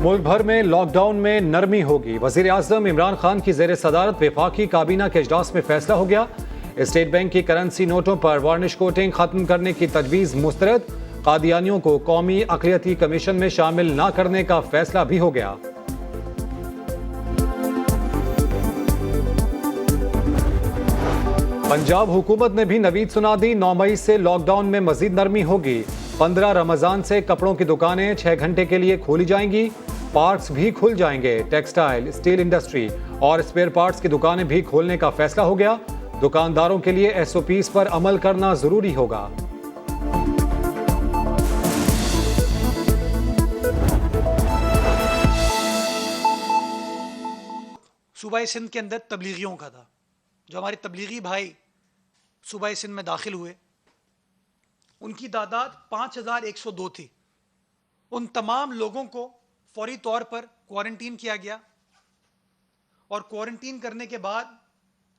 ملک بھر میں lock down میں نرمی ہوگی. وزیر اعظم عمران خان کی زیر صدارت وفاقی کابینہ کے اجلاس میں فیصلہ ہو گیا. اسٹیٹ بینک کی کرنسی نوٹوں پر وارنش کوٹنگ ختم کرنے کی تجویز مسترد. قادیانیوں کو قومی اقلیتی کمیشن میں شامل نہ کرنے کا فیصلہ بھی ہو گیا. پنجاب حکومت نے بھی نوید سنا دی. 9 مئی سے لاک ڈاؤن میں مزید نرمی ہوگی. 15 رمضان سے کپڑوں کی دکانیں 6 گھنٹے کے لیے کھولی جائیں گی. پارکس بھی کھل جائیں گے. ٹیکسٹائل، اسٹیل انڈسٹری اور اسپیئر پارٹس کی دکانیں بھی کھولنے کا فیصلہ ہو گیا. دکانداروں کے لیے SOPs پر عمل کرنا ضروری ہوگا. صوبہ سندھ کے اندر تبلیغیوں کا تھا. جو ہمارے تبلیغی بھائی صوبہ سندھ میں داخل ہوئے ان کی تعداد 5102 تھی. ان تمام لوگوں کو فوری طور پر کوارنٹین کیا گیا اور کوارنٹین کرنے کے بعد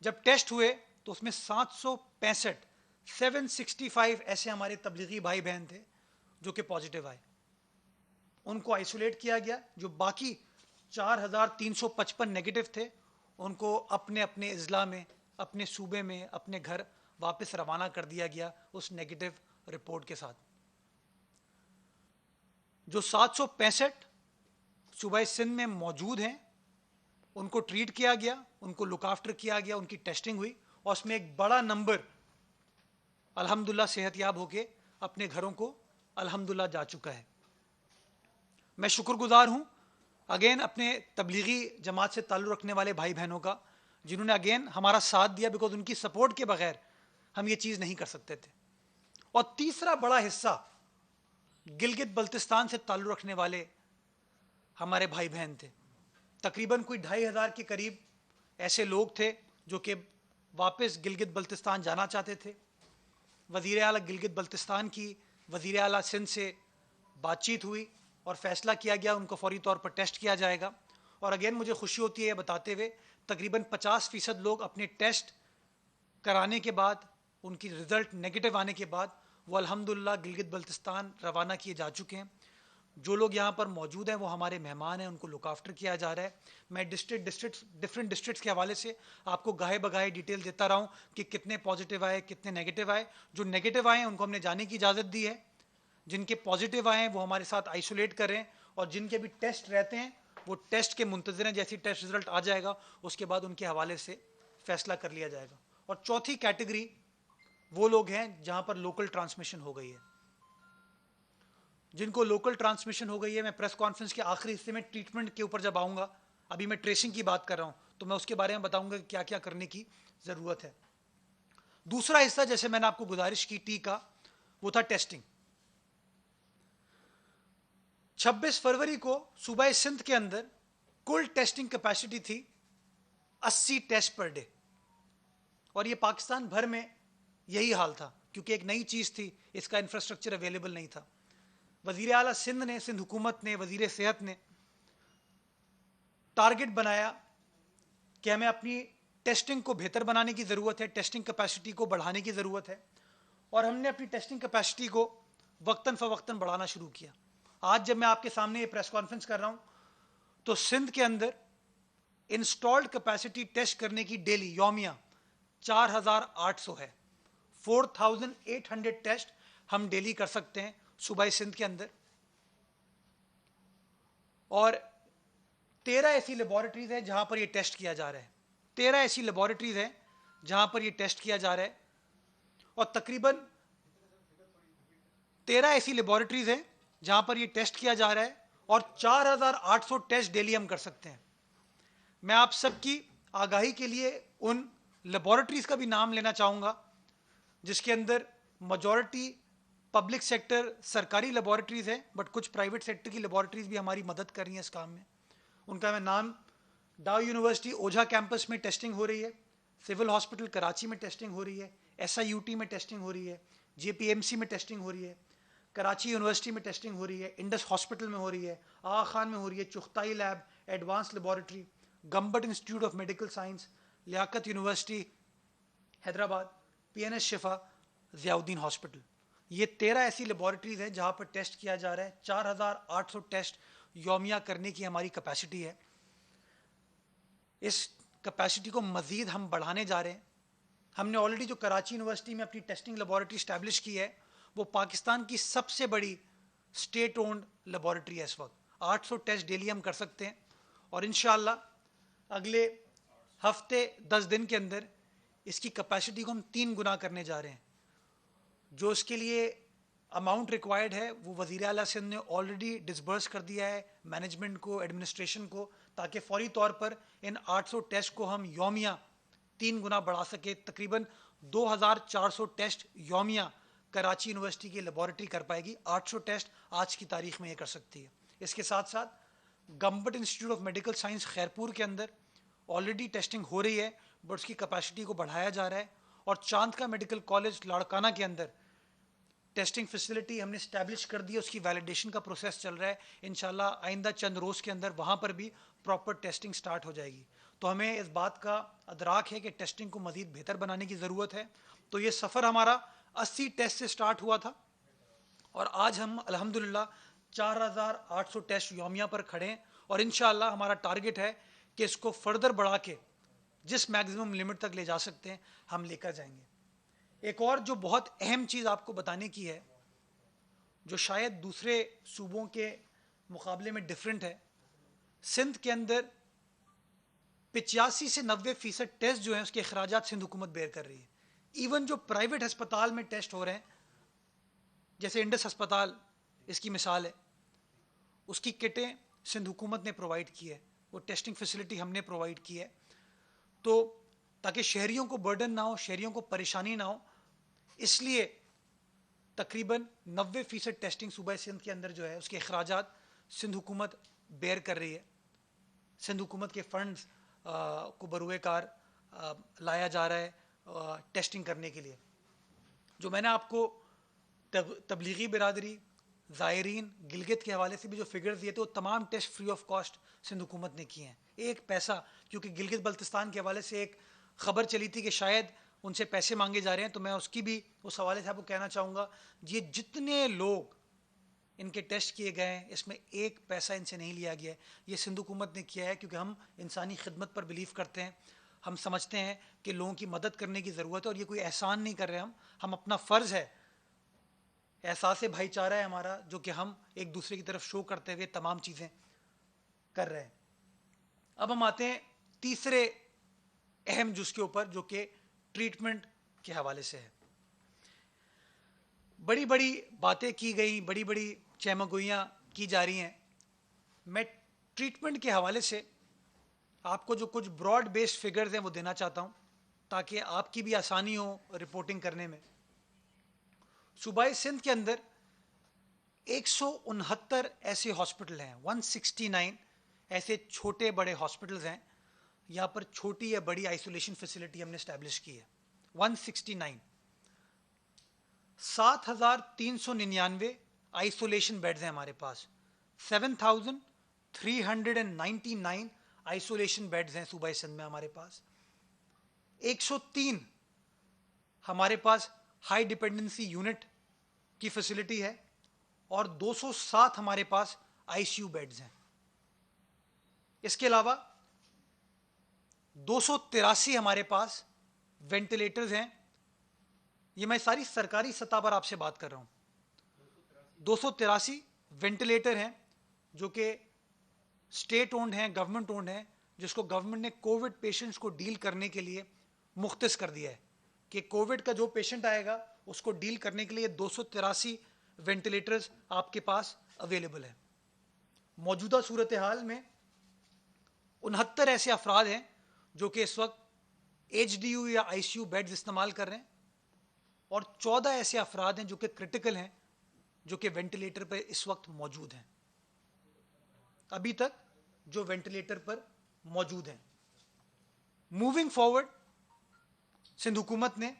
جب ٹیسٹ ہوئے تو اس میں 765 ایسے ہمارے تبلیغی بھائی بہن تھے جو کہ پازیٹیو آئے. ان کو آئسولیٹ کیا گیا. جو باقی 4355 نیگیٹو تھے ان کو اپنے اپنے اضلاع میں، اپنے صوبے میں، اپنے گھر واپس روانہ کر دیا گیا اس نیگیٹو رپورٹ کے ساتھ. جو 765 صوبہ سندھ میں موجود ہیں ان کو ٹریٹ کیا گیا، ان کو لک آفٹر کیا گیا، ان کی ٹیسٹنگ ہوئی اور اس میں ایک بڑا نمبر الحمدللہ صحت یاب ہو کے اپنے گھروں کو الحمدللہ جا چکا ہے. میں شکر گزار ہوں اگین اپنے تبلیغی جماعت سے تعلق رکھنے والے بھائی بہنوں کا جنہوں نے اگین ہمارا ساتھ دیا، بیکاز ان کی سپورٹ کے بغیر ہم یہ چیز نہیں کر سکتے تھے. اور تیسرا بڑا حصہ گلگت بلتستان سے تعلق رکھنے والے ہمارے بھائی بہن تھے. تقریباً کوئی 2500 کے قریب ایسے لوگ تھے جو کہ واپس گلگت بلتستان جانا چاہتے تھے. وزیر اعلیٰ گلگت بلتستان کی وزیر اعلیٰ سندھ سے بات چیت ہوئی اور فیصلہ کیا گیا ان کو فوری طور پر ٹیسٹ کیا جائے گا. اور اگین مجھے خوشی ہوتی ہے یہ بتاتے ہوئے تقریباً 50% لوگ اپنے ٹیسٹ کرانے کے بعد ان کی رزلٹ نیگیٹو آنے کے بعد وہ الحمدللہ گلگت بلتستان روانہ کیے جا چکے ہیں. جو لوگ یہاں پر موجود ہیں وہ ہمارے مہمان ہیں، ان کو لک آفٹر کیا جا رہا ہے. میں ڈفرینٹ ڈسٹرکٹس کے حوالے سے آپ کو گاہے بگاہے ڈیٹیل دیتا رہا ہوں کہ کتنے پازیٹیو آئے، کتنے نیگیٹو آئے. جو نیگیٹو آئے ہیں ان کو ہم نے جانے کی اجازت دی ہے. جن کے پازیٹیو آئے ہیں وہ ہمارے ساتھ آئسولیٹ کریں اور جن کے بھی ٹیسٹ رہتے ہیں وہ ٹیسٹ کے منتظر ہیں. جیسی ٹیسٹ رزلٹ آ جائے گا اس کے بعد ان کے حوالے سے فیصلہ کر لیا جائے گا. اور چوتھی کیٹیگری وہ لوگ ہیں جہاں پر لوکل ٹرانسمیشن ہو گئی ہے. جن کو لوکل ٹرانسمیشن ہو گئی ہے، میں پریس کانفرنس کے آخری حصے میں ٹریٹمنٹ کے اوپر جب آؤں گا، ابھی میں ٹریسنگ کی بات کر رہا ہوں تو میں اس کے بارے میں بتاؤں گا کہ کیا کیا کرنے کی ضرورت ہے. دوسرا حصہ جیسے میں نے آپ کو گزارش کی ٹی کا، وہ تھا ٹیسٹنگ. 26 فروری کو صوبہ سندھ کے اندر کل ٹیسٹنگ کیپیسٹی تھی 80 ٹیسٹ پر ڈے. اور یہ پاکستان بھر میں یہی حال تھا کیونکہ ایک نئی چیز تھی، اس کا انفراسٹرکچر اویلیبل نہیں تھا. وزیر اعلیٰ سندھ نے، سندھ حکومت نے، وزیر صحت نے ٹارگٹ بنایا کہ ہمیں اپنی ٹیسٹنگ کو بہتر بنانے کی ضرورت ہے، ٹیسٹنگ کیپیسٹی کو بڑھانے کی ضرورت ہے. اور ہم نے اپنی ٹیسٹنگ کیپیسٹی کو وقتاً فوقتاً بڑھانا شروع کیا. آج جب میں آپ کے سامنے یہ پریس کانفرنس کر رہا ہوں تو سندھ کے اندر انسٹالڈ کیپیسٹی ٹیسٹ کرنے کی ڈیلی یومیہ 4800 ہے. 4800 ٹیسٹ ہم ڈیلی کر سکتے ہیں صوبہ سندھ کے اندر. اور 13 ایسی لیبارٹریز ہیں جہاں پر یہ ٹیسٹ کیا جا رہا ہے. 13 ایسی لیبارٹریز ہیں جہاں پر یہ ٹیسٹ کیا جا رہا ہے. اور تقریباً 13 ایسی لیبارٹریز ہیں جہاں پر یہ ٹیسٹ کیا جا رہا ہے اور 4800 ٹیسٹ ڈیلی ہم کر سکتے ہیں. میں آپ سب کی آگاہی کے لیے ان لیبارٹریز کا بھی نام لینا چاہوں گا جس کے اندر میجورٹی پبلک سیکٹر سرکاری لیبارٹریز ہیں، بٹ کچھ پرائیویٹ سیکٹر کی لیبارٹریز بھی ہماری مدد کر رہی ہیں اس کام میں. ان کا میں نام، ڈاؤ یونیورسٹی اوجھا کیمپس میں ٹیسٹنگ ہو رہی ہے، سول ہاسپٹل کراچی میں ٹیسٹنگ ہو رہی ہے، SIUT میں ٹیسٹنگ ہو رہی ہے، JPMC میں ٹیسٹنگ ہو رہی ہے، کراچی یونیورسٹی میں ٹیسٹنگ ہو رہی ہے، انڈس ہاسپٹل میں ہو رہی ہے، آغا خان میں ہو رہی ہے، Chughtai lab, advance laboratory, Gambat institute of medical science, Liaquat university Hyderabad, PNS Shifa, Zia Uddin hospital. یہ 13 ایسی لیبارٹریز ہیں جہاں پر ٹیسٹ کیا جا رہا ہے. 4800 ٹیسٹ یومیہ کرنے کی ہماری کیپیسٹی ہے. اس کیپیسٹی کو مزید ہم بڑھانے جا رہے ہیں. ہم نے آلریڈی جو کراچی یونیورسٹی میں اپنی ٹیسٹنگ لیبارٹری اسٹیبلش کی ہے وہ پاکستان کی سب سے بڑی اسٹیٹ اونڈ لیبارٹری ہے. اس وقت 800 ٹیسٹ ڈیلی ہم کر سکتے ہیں اور انشاءاللہ اگلے ہفتے 10 دن کے اندر اس کی کیپیسٹی کو ہم 3 گنا کرنے جا رہے ہیں. جو اس کے لیے اماؤنٹ ریکوائرڈ ہے وہ وزیر اعلیٰ سندھ نے آلریڈی ڈسبرس کر دیا ہے مینجمنٹ کو, ایڈمنسٹریشن کو, تاکہ فوری طور پر ان 800 ٹیسٹ کو ہم یومیہ 3 گنا بڑھا سکے. تقریباً 2400 ٹیسٹ یومیہ کراچی یونیورسٹی کی لیبارٹری کر پائے گی. 800 ٹیسٹ آج کی تاریخ میں یہ کر سکتی ہے. اس کے ساتھ ساتھ government institute of medical science Khairpur کے اندر آلریڈی ٹیسٹنگ ہو رہی ہے بٹ اس کی کیپیسٹی کو بڑھایا جا رہا ہے. اور چاند کا میڈیکل کالج لاڑکانہ کے اندر ٹیسٹنگ فیسلٹی ہم نے اسٹیبلش کر دی ہے, اس کی ویلیڈیشن کا پروسیس چل رہا ہے. انشاءاللہ آئندہ چند روز کے اندر وہاں پر بھی پراپر ٹیسٹنگ سٹارٹ ہو جائے گی. تو ہمیں اس بات کا ادراک ہے کہ ٹیسٹنگ کو مزید بہتر بنانے کی ضرورت ہے. تو یہ سفر ہمارا 80 ٹیسٹ سے سٹارٹ ہوا تھا اور آج ہم الحمدللہ 4800 ٹیسٹ یومیہ پر کھڑے ہیں اور انشاءاللہ ہمارا ٹارگٹ ہے کہ اس کو فردر بڑھا کے جس میکسیمم لمٹ تک لے جا سکتے ہیں ہم لے کر جائیں گے. ایک اور جو بہت اہم چیز آپ کو بتانے کی ہے جو شاید دوسرے صوبوں کے مقابلے میں ڈیفرنٹ ہے, سندھ کے اندر 85 سے 90% ٹیسٹ جو ہیں اس کے اخراجات سندھ حکومت بیئر کر رہی ہے. ایون جو پرائیویٹ ہسپتال میں ٹیسٹ ہو رہے ہیں جیسے انڈس ہسپتال اس کی مثال ہے, اس کی کٹیں سندھ حکومت نے پرووائڈ کی ہے, وہ ٹیسٹنگ فیسلٹی ہم نے پرووائڈ کی ہے. تو تاکہ شہریوں کو برڈن نہ ہو, شہریوں کو پریشانی نہ ہو, اس لیے تقریباً 90% ٹیسٹنگ صوبہ سندھ کے اندر جو ہے اس کے اخراجات سندھ حکومت بیئر کر رہی ہے. سندھ حکومت کے فنڈز کو بروئے کار لایا جا رہا ہے ٹیسٹنگ کرنے کے لیے. جو میں نے آپ کو تبلیغی برادری, زائرین, گلگت کے حوالے سے بھی جو فگرز دیے تھے وہ تمام test free of cost Sindh حکومت نے کیے ہیں. ایک پیسہ, کیونکہ گلگت بلتستان کے حوالے سے ایک خبر چلی تھی کہ شاید ان سے پیسے مانگے جا رہے ہیں, تو میں اس کی بھی اس حوالے سے آپ کو کہنا چاہوں گا یہ جتنے لوگ ان کے ٹیسٹ کیے گئے ہیں اس میں ایک پیسہ ان سے نہیں لیا گیا ہے. یہ سندھ حکومت نے کیا ہے کیونکہ ہم انسانی خدمت پر بلیو کرتے ہیں. ہم سمجھتے ہیں کہ لوگوں کی مدد کرنے کی ضرورت ہے اور یہ کوئی احسان نہیں کر رہے ہم اپنا فرض ہے, احساس بھائی چارہ ہے ہمارا جو کہ ہم ایک دوسرے کی طرف شو کرتے ہوئے تمام چیزیں کر رہے ہیں. اب ہم آتے ہیں تیسرے اہم جز کے اوپر جو کہ ٹریٹمنٹ کے حوالے سے ہے. بڑی بڑی باتیں کی گئی, بڑی بڑی چہمگوئیاں کی جا رہی ہیں. میں ٹریٹمنٹ کے حوالے سے آپ کو جو کچھ براڈ بیسڈ فگرز ہیں وہ دینا چاہتا ہوں تاکہ آپ کی بھی آسانی ہو رپورٹنگ کرنے میں. صوبہ سندھ کے اندر 169 ایسے ہاسپٹل ہیں, 169 ایسے چھوٹے بڑے ہاسپٹلز ہیں. یہاں پر چھوٹی یا بڑی آئسولیشن فیسلٹی ہم نے اسٹیبلش کی ہے. 169 7399 آئسولیشن بیڈز ہیں ہمارے پاس. 7399 آئسولیشن بیڈز ہیں صوبہ سندھ میں ہمارے پاس. 103 ہمارے پاس ہائی ڈپینڈنسی یونٹ کی فیسلٹی ہے اور 207 ہمارے پاس آئی سی یو بیڈز ہیں. اس کے علاوہ 283 ہمارے پاس وینٹیلیٹرز ہیں. یہ میں ساری سرکاری سطح پر آپ سے بات کر رہا ہوں. 283 وینٹیلیٹر ہیں جو کہ اسٹیٹ اونڈ ہیں, گورنمنٹ اونڈ ہیں, جس کو گورنمنٹ نے کووڈ پیشنٹس کو ڈیل کرنے کے لیے مختص کر دیا ہے کہ کووڈ کا جو پیشنٹ آئے گا اس کو ڈیل کرنے کے لیے 283 وینٹیلیٹرز آپ کے پاس اویلیبل ہیں. موجودہ صورتحال میں 69 ایسے افراد ہیں جو کہ اس وقت ایچ ڈی یو یا آئی سی یو بیڈز استعمال کر رہے ہیں اور 14 ایسے افراد ہیں جو کہ کرٹیکل ہیں جو کہ وینٹیلیٹر پہ اس وقت موجود ہیں, ابھی تک جو وینٹیلیٹر پر موجود ہیں. موونگ فارورڈ سندھ حکومت نے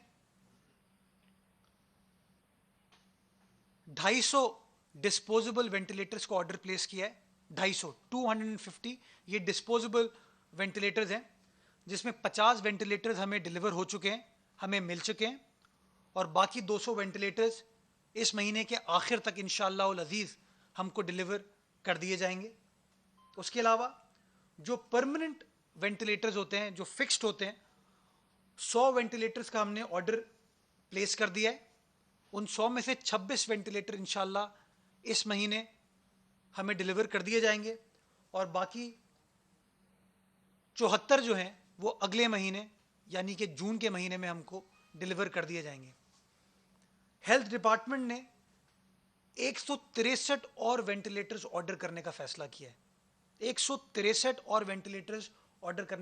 250 ڈسپوزیبل وینٹیلیٹرز کو آرڈر پلیس کیا ہے. 250 یہ ڈسپوزیبل وینٹیلیٹرز ہیں جس میں 50 وینٹیلیٹرز ہمیں ڈیلیور ہو چکے ہیں, ہمیں مل چکے ہیں, اور باقی 200 وینٹیلیٹرز اس مہینے کے آخر تک انشاءاللہ العزیز ہم کو ڈیلیور کر دیے جائیں گے. اس کے علاوہ جو پرماننٹ وینٹیلیٹرز ہوتے ہیں, جو فکسڈ ہوتے ہیں, 100 وینٹیلیٹرز کا ہم نے آرڈر پلیس کر دیا ہے. ان 100 میں سے 26 وینٹیلیٹر انشاءاللہ اس مہینے ہمیں ڈیلیور کر دیے جائیں گے, اور باقی 74 جو ہیں وہ اگلے مہینے یعنی کہ جون کے مہینے میں ہم کو ڈیلیور کر دیے جائیں گے. ہیلتھ ڈپارٹمنٹ نے 163 اور وینٹیلیٹرز آرڈر کرنے کا فیصلہ کیا ہے. 163 اور وینٹیلیٹرز آرڈر کرنے